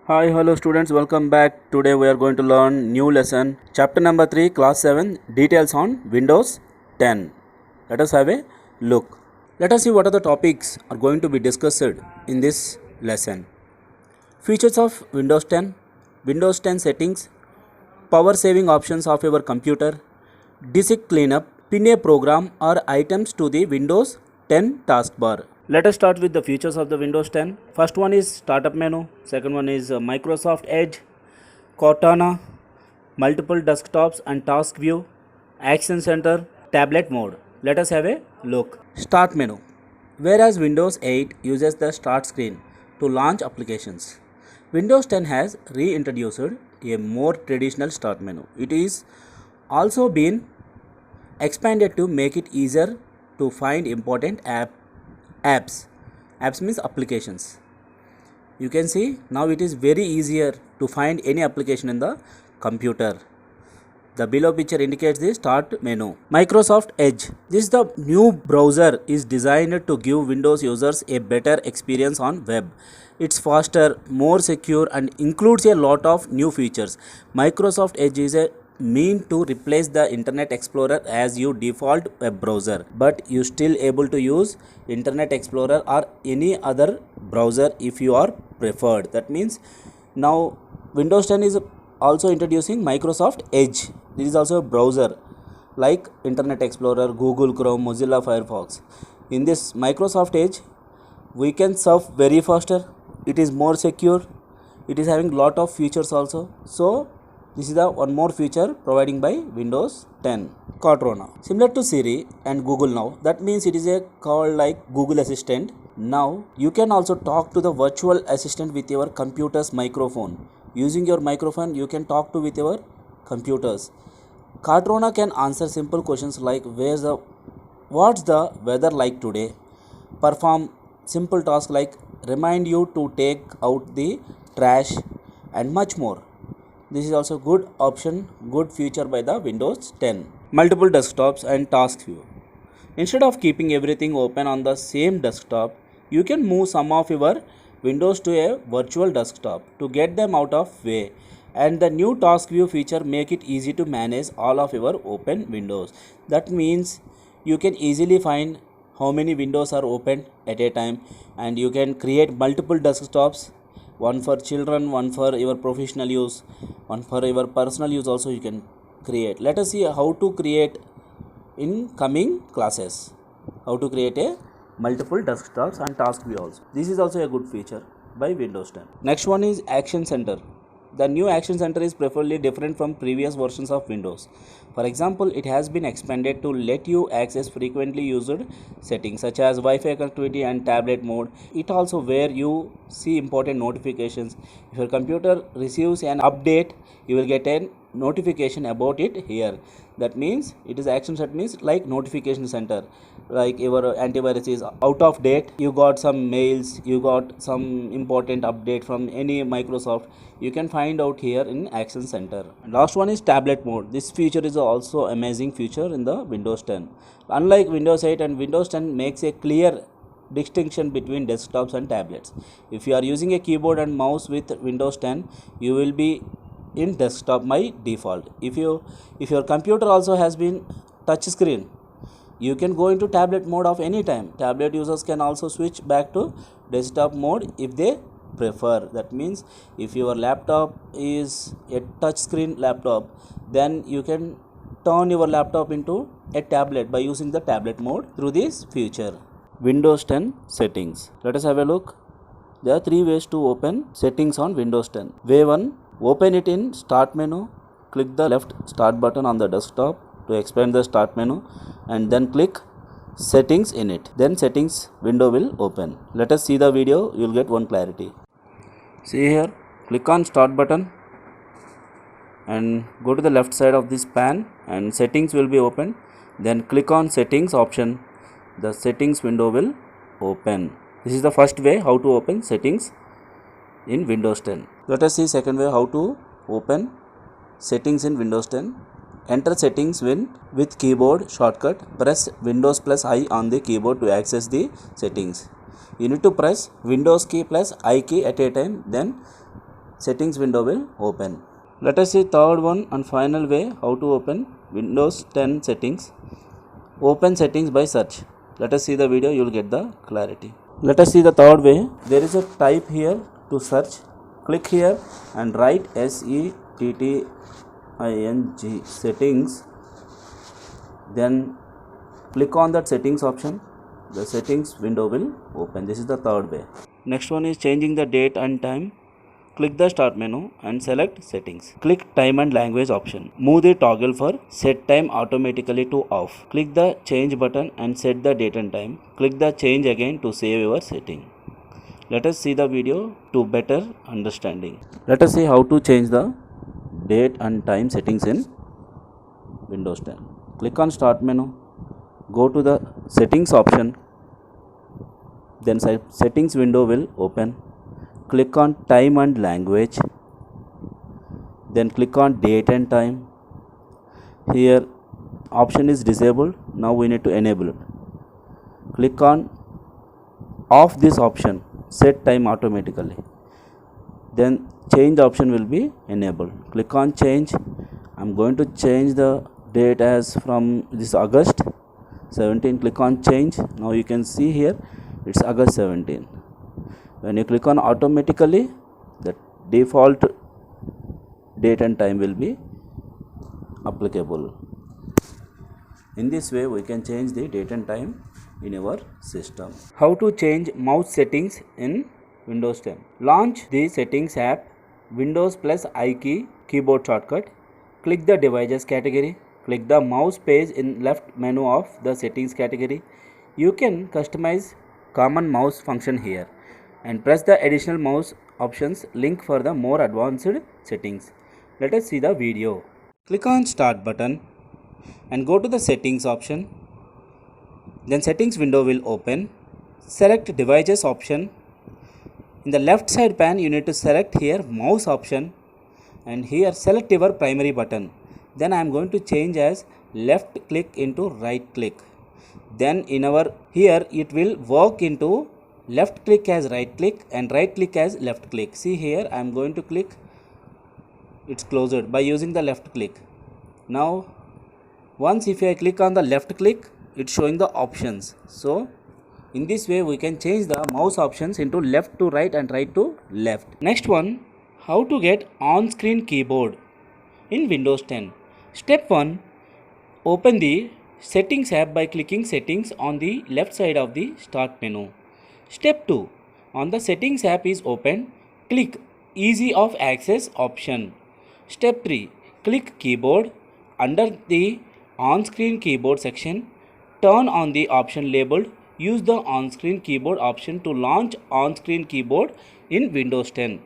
Hi, hello students, welcome back. Today we are going to learn new lesson, chapter number 3, class 7, details on Windows 10. Let us have a look. Let us see what are the topics are going to be discussed in this lesson. Features of Windows 10, Windows 10 settings, power saving options of your computer, disk cleanup, pin a program or items to the Windows 10 taskbar. Let us start with the features of the Windows 10. First one is startup menu, second one is Microsoft Edge, Cortana, multiple desktops and task view, action center, tablet mode. Let us have a look. Start menu. Whereas Windows 8 uses the start screen to launch applications, Windows 10 has reintroduced a more traditional start menu. It is also been expanded to make it easier to find important apps. Apps means applications. You can see now it is very easier to find any application in the computer. The below picture indicates the start menu. Microsoft Edge. This the new browser is designed to give Windows users a better experience on web. It's faster, more secure and includes a lot of new features. Microsoft Edge is a mean to replace the Internet Explorer as your default web browser, but you still able to use Internet Explorer or any other browser if you are preferred. That means now Windows 10 is also introducing Microsoft Edge. This is also a browser like Internet Explorer, Google Chrome, Mozilla Firefox. In this Microsoft Edge, we can surf very faster. It is more secure. It is having lot of features also. So this is the one more feature providing by Windows 10. Cortana. Similar to Siri and Google now. That means it is a called like Google Assistant. Now you can also talk to the virtual assistant with your computer's microphone. Using your microphone, you can talk to with your computers. Cortana can answer simple questions like what's the weather like today? Perform simple tasks like remind you to take out the trash and much more. This is also good option, good feature by the Windows 10. Multiple desktops and task view. Instead of keeping everything open on the same desktop, you can move some of your windows to a virtual desktop to get them out of way. And the new task view feature make it easy to manage all of your open windows. That means you can easily find how many windows are open at a time, and you can create multiple desktops, one for children, one for your professional use, one for your personal use also you can create. Let us see how to create in coming classes. How to create a multiple desktops and task view also. This is also a good feature by Windows 10. Next one is Action Center. The new Action Center is preferably different from previous versions of Windows. For example, it has been expanded to let you access frequently used settings such as Wi-Fi connectivity and tablet mode. It also where you see important notifications. If your computer receives an update, you will get a notification about it here. That means it is Action Center means like notification center. Like your antivirus is out of date, you got some mails, you got some important update from any Microsoft, you can find out here in Action Center. Last one is tablet mode. This feature is also amazing feature in the Windows 10. Unlike Windows 8 and Windows 10 makes a clear distinction between desktops and tablets. If you are using a keyboard and mouse with Windows 10, you will be in desktop by default. If your computer also has been touch screen, you can go into tablet mode of any time. Tablet users can also switch back to desktop mode if they prefer. That means if your laptop is a touch screen laptop, then you can turn your laptop into a tablet by using the tablet mode through this feature. Windows 10 settings. Let us have a look. There are three ways to open settings on Windows 10. Way 1, open it in Start menu. Click the left Start button on the desktop to expand the Start menu, and then click Settings in it. Then Settings window will open. Let us see the video, you will get one clarity. See here, click on Start button and go to the left side of this pan and Settings will be open. Then click on Settings option. The Settings window will open. This is the first way how to open settings in Windows 10. Let us see second way how to open settings in Windows 10. Enter settings with keyboard shortcut. Press Windows plus I on the keyboard to access the settings. You need to press Windows key plus I key at a time. Then settings window will open. Let us see third one and final way how to open Windows 10 settings. Open settings by search. Let us see the video, you will get the clarity. Let us see the third way. There is a type here to search. Click here and write SETTING settings. Then click on that settings option. The settings window will open. This is the third way. Next one is changing the date and time. Click the start menu and select settings. Click time and language option. Move the toggle for set time automatically to off. Click the change button and set the date and time. Click the change again to save your setting. Let us see the video to better understanding. Let us see how to change the date and time settings in Windows 10. Click on start menu. Go to the settings option. Then settings window will open. Click on time and language. Then click on date and time. Here option is disabled. Now we need to enable it. Click on off this option, set time automatically. Then change option will be enabled. Click on change. I'm going to change the date as from this August 17. Click on change. Now you can see here it's August 17. When you click on automatically, the default date and time will be applicable. In this way we can change the date and time in our system. How to change mouse settings in Windows 10. Launch the settings app, Windows plus I key keyboard shortcut. Click the devices category. Click the mouse page in left menu of the settings category. You can customize common mouse function here and press the additional mouse options link for the more advanced settings. Let us see the video. Click on start button and go to the settings option. Then settings window will open. Select devices option. In the left side pane you need to select here mouse option and here select your primary button. Then I am going to change as left click into right click. Then in our here it will work into left click as right click and right click as left click. See here I am going to click, it's closed by using the left click. Now once if I click on the left click, it's showing the options. So in this way we can change the mouse options into left to right and right to left. Next one, how to get on-screen keyboard in Windows 10. Step 1, open the settings app by clicking settings on the left side of the start menu. Step 2, on the settings app is open, click easy of access option. Step 3, click keyboard. Under the on-screen keyboard section, turn on the option labeled use the on-screen keyboard option to launch on-screen keyboard in Windows 10.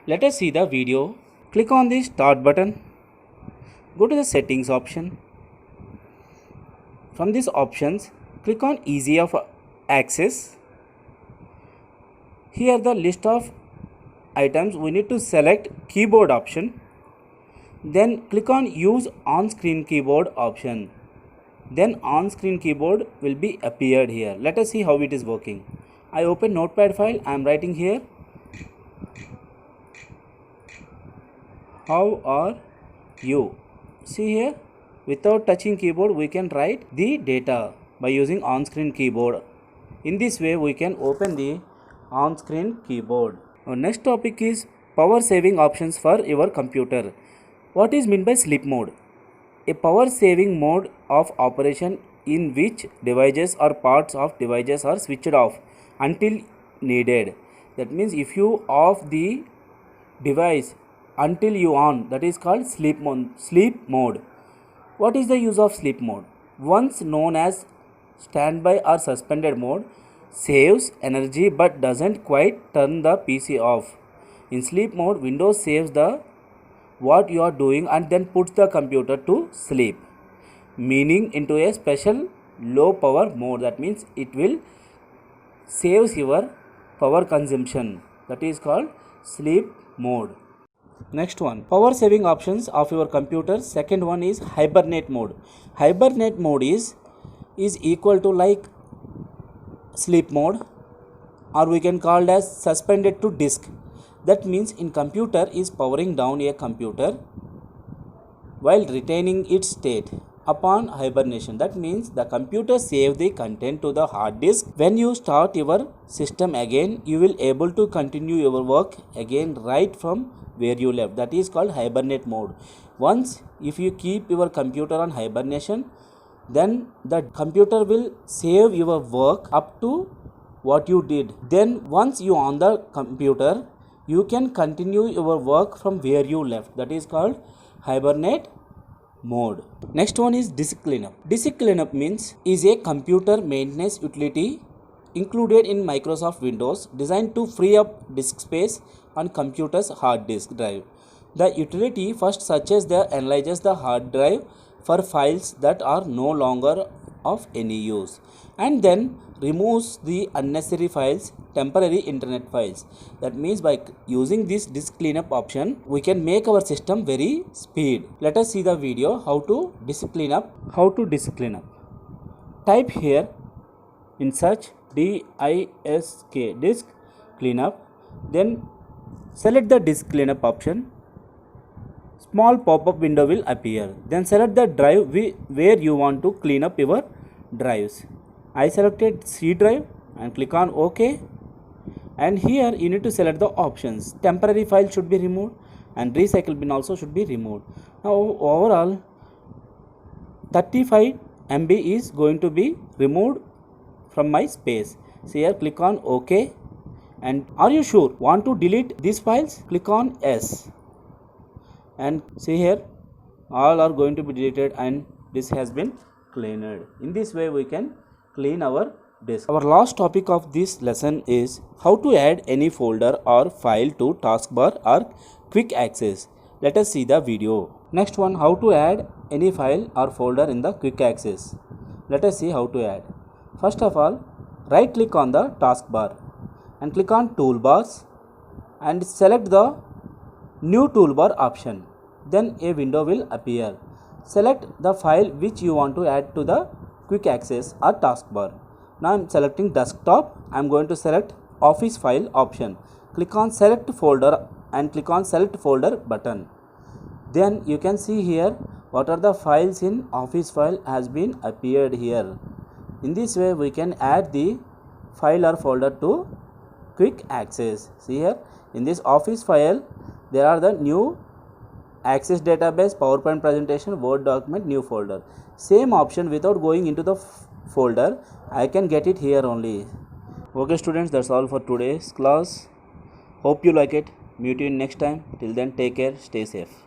Let us see the video. Click on the start button. Go to the settings option. From these options, click on easy of access. Here the list of items we need to select keyboard option. Then click on use on-screen keyboard option. Then on-screen keyboard will be appeared here. Let us see how it is working. I open notepad file. I am writing here. How are you? See here, without touching keyboard we can write the data by using on-screen keyboard. In this way we can open the on-screen keyboard. Our next topic is power saving options for your computer. What is meant by sleep mode? A power saving mode of operation in which devices or parts of devices are switched off until needed. That means if you off the device until you on, that is called sleep mode. What is the use of sleep mode? Once known as standby or suspended mode, saves energy but doesn't quite turn the PC off. In sleep mode, Windows saves the what you are doing and then puts the computer to sleep, meaning into a special low power mode. That means it will saves your power consumption. That is called sleep mode. Next one, power saving options of your computer. Second one is hibernate mode. Hibernate mode is equal to like sleep mode, or we can call it as suspended to disk. That means in computer is powering down a computer while retaining its state upon hibernation. That means the computer save the content to the hard disk. When you start your system again, you will able to continue your work again right from where you left. That is called hibernate mode. Once if you keep your computer on hibernation, then the computer will save your work up to what you did. Then once you on the computer, you can continue your work from where you left. That is called hibernate mode. Next one is disk cleanup. Disk cleanup means is a computer maintenance utility included in Microsoft Windows designed to free up disk space on computer's hard disk drive. The utility first searches and analyzes the hard drive for files that are no longer of any use, and then removes the unnecessary files, temporary internet files. That means by using this disk cleanup option, we can make our system very speed. Let us see the video how to disk cleanup. Type here in search disk disk cleanup, then select the disk cleanup option. Small pop-up window will appear. Then select the drive where you want to clean up your drives. I selected C drive and click on OK. And here you need to select the options. Temporary file should be removed and recycle bin also should be removed. Now overall 35 MB is going to be removed from my space. So here click on OK. And are you sure want to delete these files? Click on S. And see here all are going to be deleted and this has been cleaned. In this way we can clean our disk. Our last topic of this lesson is how to add any folder or file to taskbar or quick access. Let us see the video. Next one, how to add any file or folder in the quick access. Let us see how to add. First of all, right click on the taskbar and click on toolbars and select the new toolbar option. Then a window will appear. Select the file which you want to add to the quick access or taskbar. Now I am selecting desktop. I am going to select office file option. Click on select folder and click on select folder button. Then you can see here what are the files in office file has been appeared here. In this way we can add the file or folder to quick access. See here in this office file there are the new Access database, PowerPoint presentation, Word document, new folder. Same option without going into the folder. I can get it here only. Okay students, that's all for today's class. Hope you like it. Meet you in next time. Till then, take care, stay safe.